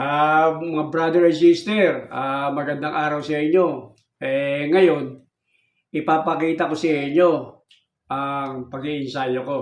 Mga brother and sister, magandang araw sa inyo. Ngayon, ipapakita ko sa inyo ang pag-iensayo ko.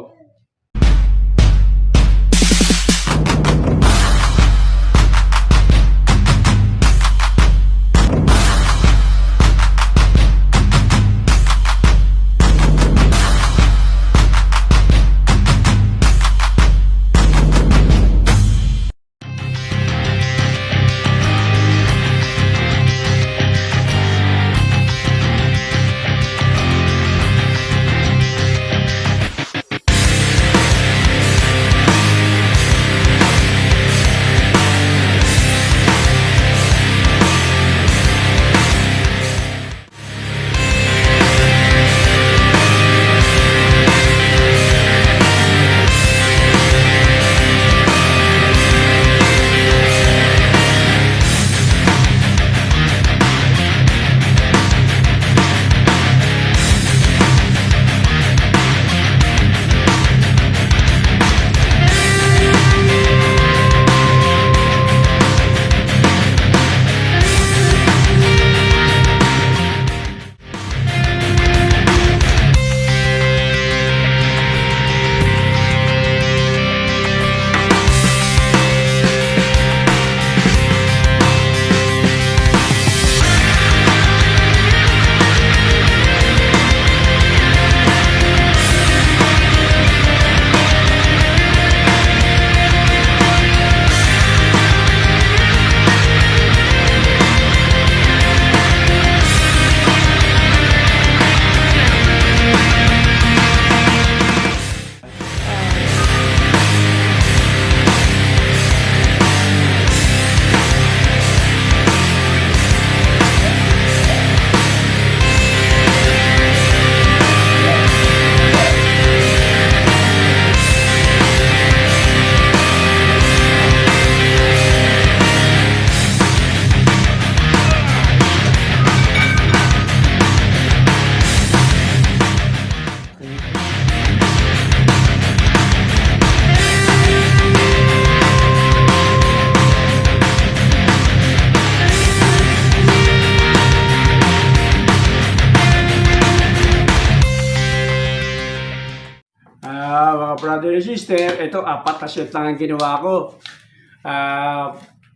Mga brother and sister, ito 4 na shoot lang ang ginawa ko.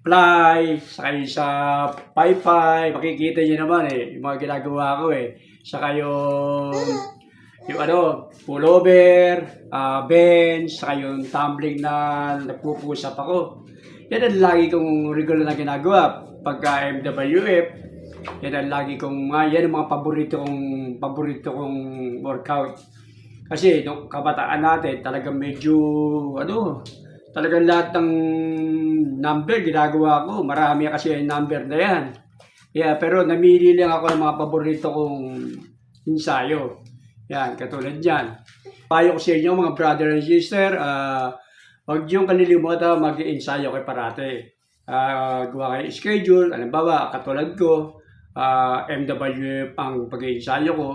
Fly, saka sa paypay, makikita nyo naman yung mga ginagawa ko Saka yung pullover, bench, saka yung tumbling na nagpupusap ako. Yan ang lagi kong regular na ginagawa. Pagka MWF, yan ang lagi kong, yan ang mga paborito kong workout. Kasi nung kabataan natin, talagang medyo, talagang lahat ng number ginagawa ko. Marami kasi yung number na yan. Pero namili lang ako ng mga paborito kong ensayo. Yan, katulad yan. Payo ko sa inyo mga brother and sister, huwag niyong kalilimutan mag-ensayo kayo parate. Gawa kayo schedule, halimbawa, katulad ko, MWF ang pag-ensayo ko.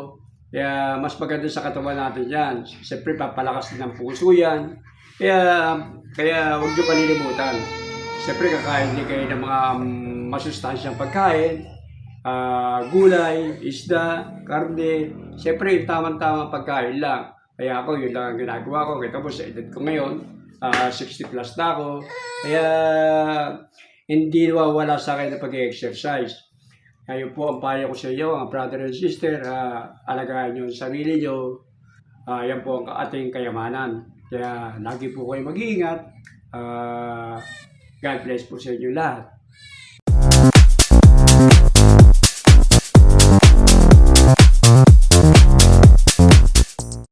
Kaya mas maganda sa katawan natin yan. Siyempre, papalakas din ng puso yan. Kaya huwag nyo kalilimutan. Siyempre, kakain din kayo ng mga masustansyang pagkain. Gulay, isda, karne. Siyempre, yung tamang-tamang pagkain lang. Kaya ako, yun lang ang ginagawa ko. Kaya po sa edad ko ngayon, 60 plus na ako. Kaya hindi nawawala sa akin na pag-exercise. Ngayon po ang payo ko sa iyo, mga brother and sister, alagaan nyo ang sarili nyo. Yan po ang ating kayamanan. Kaya lagi po kayo mag-iingat. God bless po sa inyo lahat.